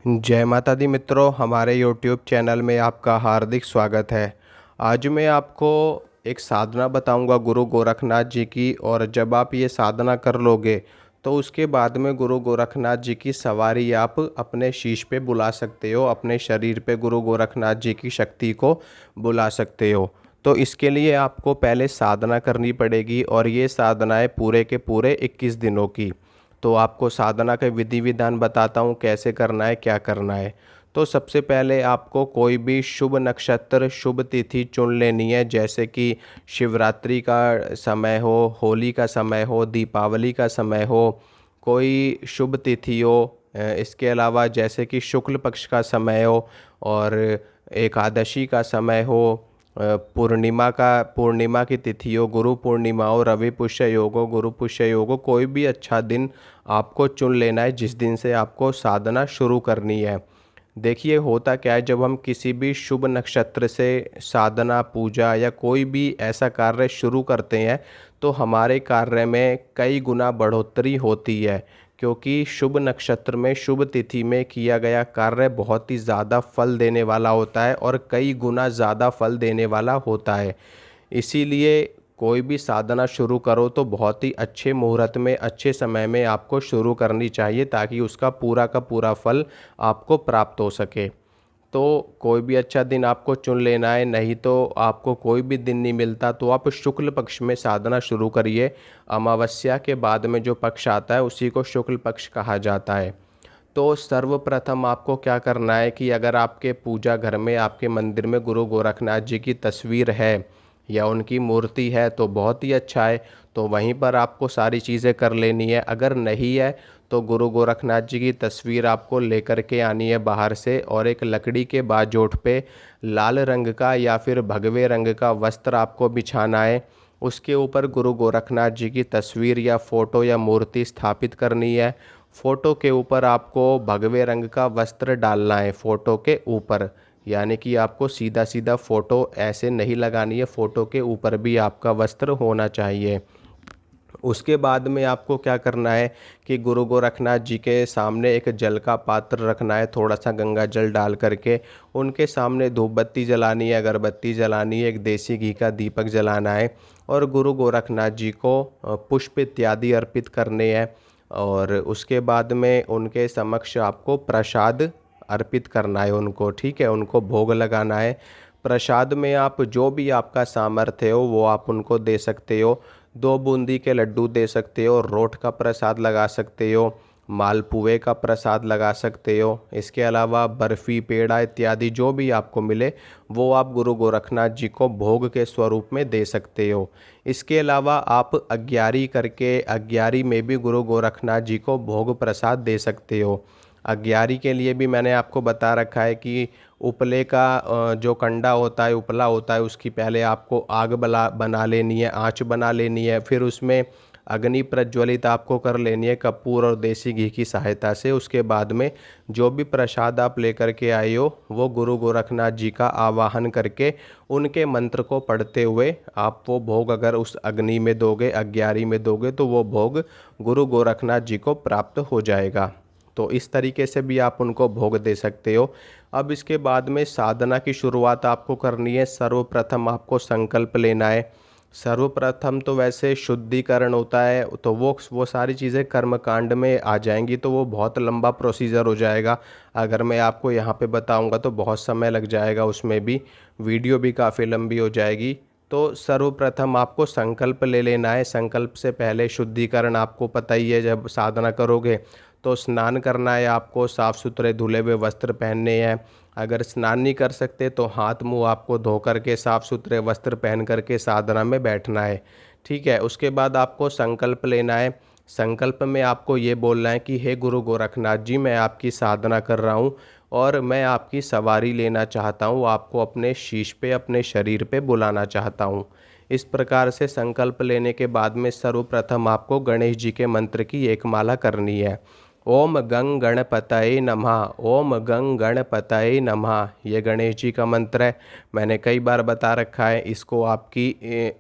जय माता दी मित्रों, हमारे YouTube चैनल में आपका हार्दिक स्वागत है। आज मैं आपको एक साधना बताऊंगा गुरु गोरखनाथ जी की। और जब आप ये साधना कर लोगे तो उसके बाद में गुरु गोरखनाथ जी की सवारी आप अपने शीश पे बुला सकते हो, अपने शरीर पे गुरु गोरखनाथ जी की शक्ति को बुला सकते हो। तो इसके लिए आपको पहले साधना करनी पड़ेगी और ये साधनाएं पूरे के पूरे 21 दिनों की। तो आपको साधना के विधि विधान बताता हूँ कैसे करना है, क्या करना है। तो सबसे पहले आपको कोई भी शुभ नक्षत्र, शुभ तिथि चुन लेनी है, जैसे कि शिवरात्रि का समय हो, होली का समय हो, दीपावली का समय हो, कोई शुभ तिथि हो। इसके अलावा जैसे कि शुक्ल पक्ष का समय हो और एकादशी का समय हो, पूर्णिमा की तिथि हो, गुरु पूर्णिमा हो, रवि पुष्य योग हो, गुरु पुष्य योग हो, कोई भी अच्छा दिन आपको चुन लेना है जिस दिन से आपको साधना शुरू करनी है। देखिए होता क्या है, जब हम किसी भी शुभ नक्षत्र से साधना, पूजा या कोई भी ऐसा कार्य शुरू करते हैं तो हमारे कार्य में कई गुना बढ़ोतरी होती है। क्योंकि शुभ नक्षत्र में, शुभ तिथि में किया गया कार्य बहुत ही ज़्यादा फल देने वाला होता है और कई गुना ज़्यादा फल देने वाला होता है। इसीलिए कोई भी साधना शुरू करो तो बहुत ही अच्छे मुहूर्त में, अच्छे समय में आपको शुरू करनी चाहिए, ताकि उसका पूरा का पूरा फल आपको प्राप्त हो सके। तो कोई भी अच्छा दिन आपको चुन लेना है, नहीं तो आपको कोई भी दिन नहीं मिलता तो आप शुक्ल पक्ष में साधना शुरू करिए। अमावस्या के बाद में जो पक्ष आता है उसी को शुक्ल पक्ष कहा जाता है। तो सर्वप्रथम आपको क्या करना है कि अगर आपके पूजा घर में, आपके मंदिर में गुरु गोरखनाथ जी की तस्वीर है या उनकी मूर्ति है तो बहुत ही अच्छा है, तो वहीं पर आपको सारी चीज़ें कर लेनी है। अगर नहीं है तो गुरु गोरखनाथ जी की तस्वीर आपको लेकर के आनी है बाहर से, और एक लकड़ी के बाजोठ पे लाल रंग का या फिर भगवे रंग का वस्त्र आपको बिछाना है। उसके ऊपर गुरु गोरखनाथ जी की तस्वीर या फोटो या मूर्ति स्थापित करनी है। फोटो के ऊपर आपको भगवे रंग का वस्त्र डालना है फोटो के ऊपर, यानी कि आपको सीधा सीधा फोटो ऐसे नहीं लगानी है, फोटो के ऊपर भी आपका वस्त्र होना चाहिए। उसके बाद में आपको क्या करना है कि गुरु गोरखनाथ जी के सामने एक जल का पात्र रखना है, थोड़ा सा गंगा जल डाल करके उनके सामने धूप बत्ती जलानी है, अगरबत्ती जलानी है, एक देसी घी का दीपक जलाना है और गुरु गोरखनाथ जी को पुष्प इत्यादि अर्पित करने हैं। और उसके बाद में उनके समक्ष आपको प्रसाद अर्पित करना है उनको, ठीक है, उनको भोग लगाना है। प्रसाद में आप जो भी आपका सामर्थ्य हो वो आप उनको दे सकते हो। 2 बूंदी के लड्डू दे सकते हो, रोट का प्रसाद लगा सकते हो, मालपुए का प्रसाद लगा सकते हो। इसके अलावा बर्फ़ी, पेड़ा इत्यादि जो भी आपको मिले वो आप गुरु गोरखनाथ जी को भोग के स्वरूप में दे सकते हो। इसके अलावा आप अग्यारी करके, अग्यारी में भी गुरु गोरखनाथ जी को भोग प्रसाद दे सकते हो। अग्यारी के लिए भी मैंने आपको बता रखा है कि उपले का जो कंडा होता है, उपला होता है, उसकी पहले आपको आग बना लेनी है, आँच बना लेनी है, फिर उसमें अग्नि प्रज्वलित आपको कर लेनी है कपूर और देसी घी की सहायता से। उसके बाद में जो भी प्रसाद आप लेकर के आए हो वो गुरु गोरखनाथ जी का आवाहन करके उनके मंत्र को पढ़ते हुए आप वो भोग अगर उस अग्नि में दोगे, अग्यारी में दोगे, तो वो भोग गुरु गोरखनाथ जी को प्राप्त हो जाएगा। तो इस तरीके से भी आप उनको भोग दे सकते हो। अब इसके बाद में साधना की शुरुआत आपको करनी है। सर्वप्रथम आपको संकल्प लेना है। सर्वप्रथम तो वैसे शुद्धिकरण होता है, तो वो सारी चीज़ें कर्मकांड में आ जाएंगी, तो वो बहुत लंबा प्रोसीजर हो जाएगा। अगर मैं आपको यहाँ पे बताऊँगा तो बहुत समय लग जाएगा, उसमें भी वीडियो भी काफ़ी लंबी हो जाएगी। तो सर्वप्रथम आपको संकल्प ले लेना है। संकल्प से पहले शुद्धिकरण आपको पता ही है, जब साधना करोगे तो स्नान करना है, आपको साफ़ सुथरे धुले हुए वस्त्र पहनने हैं। अगर स्नान नहीं कर सकते तो हाथ मुंह आपको धो करके साफ़ सुथरे वस्त्र पहन करके साधना में बैठना है, ठीक है। उसके बाद आपको संकल्प लेना है। संकल्प में आपको ये बोलना है कि हे गुरु गोरखनाथ जी, मैं आपकी साधना कर रहा हूँ और मैं आपकी सवारी लेना चाहता हूँ, आपको अपने शीश पे, अपने शरीर पे बुलाना चाहता हूँ। इस प्रकार से संकल्प लेने के बाद में सर्वप्रथम आपको गणेश जी के मंत्र की एक माला करनी है। ओम गंग गणपतये नमः, ओम गंग गणपतये नमः, ये गणेश जी का मंत्र है। मैंने कई बार बता रखा है, इसको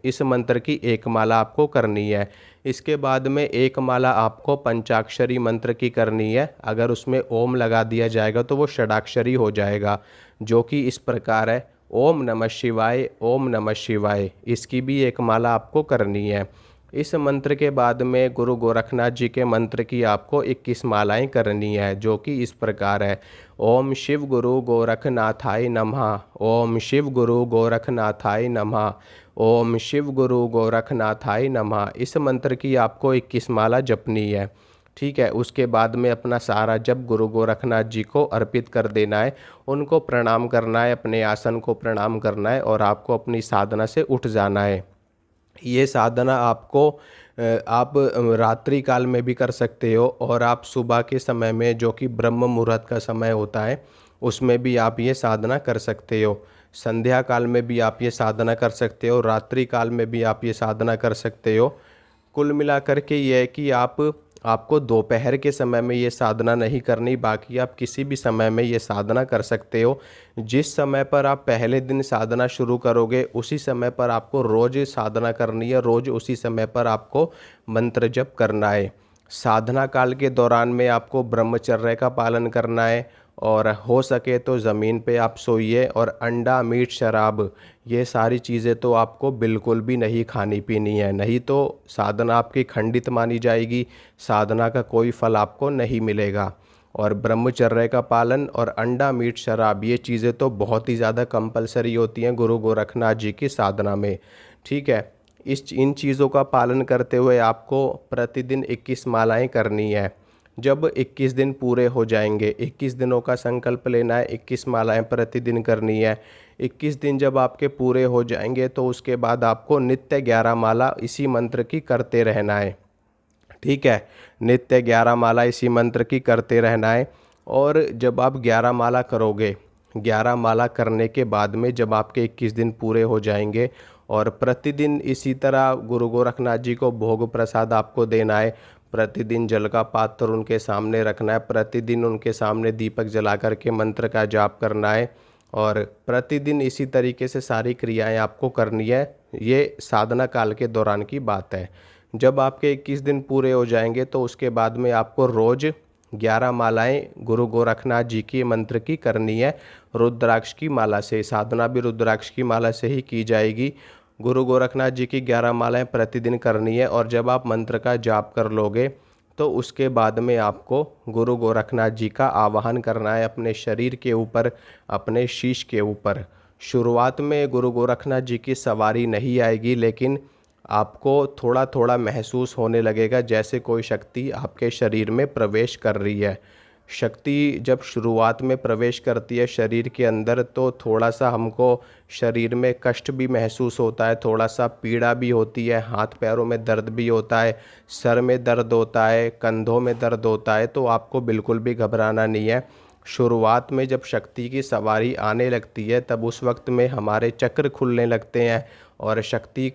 इस मंत्र की एक माला आपको करनी है। इसके बाद में एक माला आपको पंचाक्षरी मंत्र की करनी है। अगर उसमें ओम लगा दिया जाएगा तो वो षडाक्षरी हो जाएगा, जो कि इस प्रकार है, ओम नमः शिवाय, ओम नमः शिवाय। इसकी भी एक माला आपको करनी है। इस मंत्र के बाद में गुरु गोरखनाथ जी के मंत्र की आपको 21 मालाएं करनी है, जो कि इस प्रकार है। ओम शिव गुरु गोरखनाथाय नमः, ओम शिव गुरु गोरखनाथाय नमः, ओम शिव गुरु गोरखनाथाय नमः। इस मंत्र की आपको 21 माला जपनी है। ठीक है, उसके बाद में अपना सारा जप गुरु गोरखनाथ जी को अर्पित कर देना है, उनको प्रणाम करना है, अपने आसन को प्रणाम करना है और आपको अपनी साधना से उठ जाना है। ये साधना आपको आप रात्रि काल में भी कर सकते हो और आप सुबह के समय में, जो कि ब्रह्म मुहूर्त का समय होता है, उसमें भी आप ये साधना कर सकते हो। संध्या काल में भी आप ये साधना कर सकते हो, रात्रि काल में भी आप ये साधना कर सकते हो। कुल मिलाकर के ये है कि आपको दोपहर के समय में ये साधना नहीं करनी, बाकी आप किसी भी समय में ये साधना कर सकते हो। जिस समय पर आप पहले दिन साधना शुरू करोगे उसी समय पर आपको रोज़ साधना करनी है, रोज़ उसी समय पर आपको मंत्र जप करना है। साधना काल के दौरान में आपको ब्रह्मचर्य का पालन करना है और हो सके तो ज़मीन पे आप सोइए, और अंडा, मीट, शराब, ये सारी चीज़ें तो आपको बिल्कुल भी नहीं खानी पीनी है, नहीं तो साधना आपकी खंडित मानी जाएगी, साधना का कोई फल आपको नहीं मिलेगा। और ब्रह्मचर्य का पालन और अंडा, मीट, शराब, ये चीज़ें तो बहुत ही ज़्यादा कंपलसरी होती हैं गुरु गोरखनाथ जी की साधना में। ठीक है, इन चीज़ों का पालन करते हुए आपको प्रतिदिन 21 मालाएं करनी है। जब 21 दिन पूरे हो जाएंगे, 21 दिनों का संकल्प लेना है, 21 मालाएं प्रतिदिन करनी है। 21 दिन जब आपके पूरे हो जाएंगे तो उसके बाद आपको नित्य 11 माला इसी मंत्र की करते रहना है। ठीक है, नित्य 11 माला इसी मंत्र की करते रहना है। और जब आप 11 माला करोगे, 11 माला करने के बाद में जब आपके 21 दिन पूरे हो जाएंगे और प्रतिदिन इसी तरह गुरु गोरखनाथ जी को भोग प्रसाद आपको देना है, प्रतिदिन जल का पात्र उनके सामने रखना है, प्रतिदिन उनके सामने दीपक जला कर के मंत्र का जाप करना है और प्रतिदिन इसी तरीके से सारी क्रियाएं आपको करनी है। ये साधना काल के दौरान की बात है। जब आपके 21 दिन पूरे हो जाएंगे तो उसके बाद में आपको रोज़ 11 मालाएं गुरु गोरखनाथ जी की मंत्र की करनी है। रुद्राक्ष की माला से, साधना भी रुद्राक्ष की माला से ही की जाएगी। गुरु गोरखनाथ जी की 11 मालाएं प्रतिदिन करनी है और जब आप मंत्र का जाप कर लोगे तो उसके बाद में आपको गुरु गोरखनाथ जी का आवाहन करना है अपने शरीर के ऊपर, अपने शीश के ऊपर। शुरुआत में गुरु गोरखनाथ जी की सवारी नहीं आएगी, लेकिन आपको थोड़ा थोड़ा महसूस होने लगेगा जैसे कोई शक्ति आपके शरीर में प्रवेश कर रही है। शक्ति जब शुरुआत में प्रवेश करती है शरीर के अंदर तो थोड़ा सा हमको शरीर में कष्ट भी महसूस होता है, थोड़ा सा पीड़ा भी होती है, हाथ पैरों में दर्द भी होता है, सर में दर्द होता है, कंधों में दर्द होता है। तो आपको बिल्कुल भी घबराना नहीं है। शुरुआत में जब शक्ति की सवारी आने लगती है तब उस वक्त में हमारे चक्र खुलने लगते हैं और शक्ति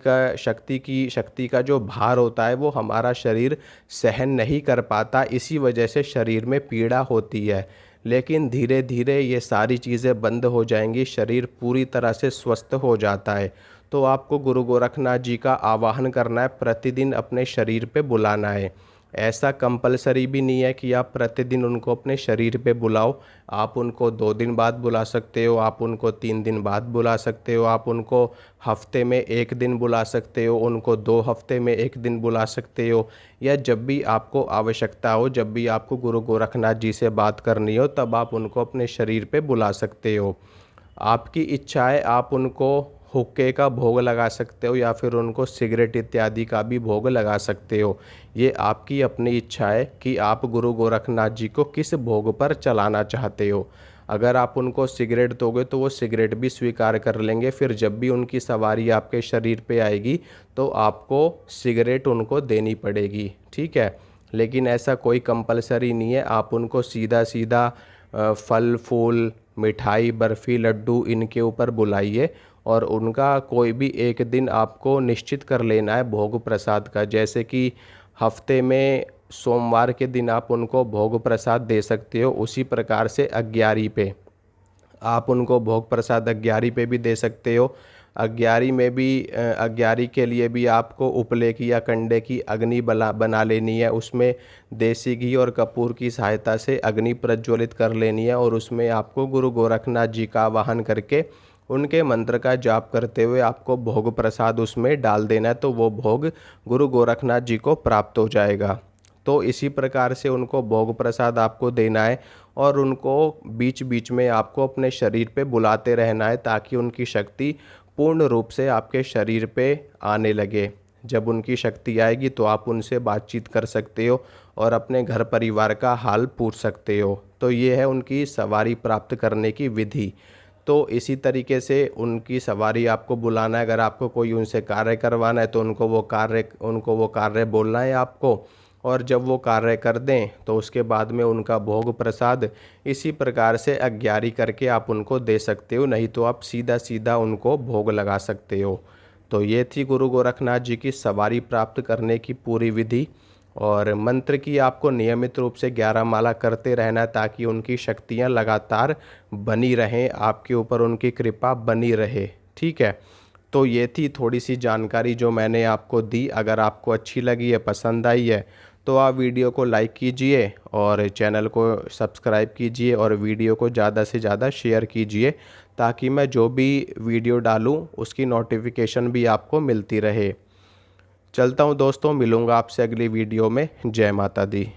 का जो भार होता है वो हमारा शरीर सहन नहीं कर पाता, इसी वजह से शरीर में पीड़ा होती है। लेकिन धीरे धीरे ये सारी चीज़ें बंद हो जाएंगी, शरीर पूरी तरह से स्वस्थ हो जाता है। तो आपको गुरु गोरखनाथ जी का आवाहन करना है, प्रतिदिन अपने शरीर पे बुलाना है। ऐसा कंपलसरी भी नहीं है कि आप प्रतिदिन उनको अपने शरीर पे बुलाओ। आप उनको 2 दिन बाद बुला सकते हो, आप उनको 3 दिन बाद बुला सकते हो, आप उनको हफ्ते में 1 दिन बुला सकते हो, उनको 2 हफ्ते में 1 दिन बुला सकते हो, या जब भी आपको आवश्यकता हो, जब भी आपको गुरु गोरखनाथ जी से बात करनी हो तब आप उनको अपने शरीर पे बुला सकते हो। आपकी इच्छा है, आप उनको हुक्के का भोग लगा सकते हो या फिर उनको सिगरेट इत्यादि का भी भोग लगा सकते हो। ये आपकी अपनी इच्छा है कि आप गुरु गोरखनाथ जी को किस भोग पर चलाना चाहते हो। अगर आप उनको सिगरेट दोगे तो वो सिगरेट भी स्वीकार कर लेंगे, फिर जब भी उनकी सवारी आपके शरीर पे आएगी तो आपको सिगरेट उनको देनी पड़ेगी। ठीक है, लेकिन ऐसा कोई कंपलसरी नहीं है। आप उनको सीधा सीधा फल फूल, मिठाई, बर्फ़ी, लड्डू इनके ऊपर बुलाइए और उनका कोई भी एक दिन आपको निश्चित कर लेना है भोग प्रसाद का। जैसे कि हफ्ते में सोमवार के दिन आप उनको भोग प्रसाद दे सकते हो, उसी प्रकार से 11 पे आप उनको भोग प्रसाद 11 पे भी दे सकते हो। अग्यारी में भी अग्यारी के लिए भी आपको उपले की या कंडे की अग्नि बना लेनी है। उसमें देसी घी और कपूर की सहायता से अग्नि प्रज्वलित कर लेनी है और उसमें आपको गुरु गोरखनाथ जी का आवाहन करके उनके मंत्र का जाप करते हुए आपको भोग प्रसाद उसमें डाल देना है, तो वो भोग गुरु गोरखनाथ जी को प्राप्त हो जाएगा। तो इसी प्रकार से उनको भोग प्रसाद आपको देना है और उनको बीच बीच में आपको अपने शरीर पे बुलाते रहना है ताकि उनकी शक्ति पूर्ण रूप से आपके शरीर पे आने लगे। जब उनकी शक्ति आएगी तो आप उनसे बातचीत कर सकते हो और अपने घर परिवार का हाल पूछ सकते हो। तो ये है उनकी सवारी प्राप्त करने की विधि। तो इसी तरीके से उनकी सवारी आपको बुलाना है। अगर आपको कोई उनसे कार्य करवाना है तो उनको वो कार्य बोलना है आपको, और जब वो कार्य कर दें तो उसके बाद में उनका भोग प्रसाद इसी प्रकार से अग्यारी करके आप उनको दे सकते हो, नहीं तो आप सीधा सीधा उनको भोग लगा सकते हो। तो ये थी गुरु गोरखनाथ जी की सवारी प्राप्त करने की पूरी विधि। और मंत्र की आपको नियमित रूप से 11 माला करते रहना ताकि उनकी शक्तियाँ लगातार बनी रहें, आपके ऊपर उनकी कृपा बनी रहे। ठीक है, तो ये थी थोड़ी सी जानकारी जो मैंने आपको दी। अगर आपको अच्छी लगी है, पसंद आई है, तो आप वीडियो को लाइक कीजिए और चैनल को सब्सक्राइब कीजिए और वीडियो को ज़्यादा से ज़्यादा शेयर कीजिए ताकि मैं जो भी वीडियो डालूं उसकी नोटिफिकेशन भी आपको मिलती रहे। चलता हूं दोस्तों, मिलूंगा आपसे अगली वीडियो में। जय माता दी।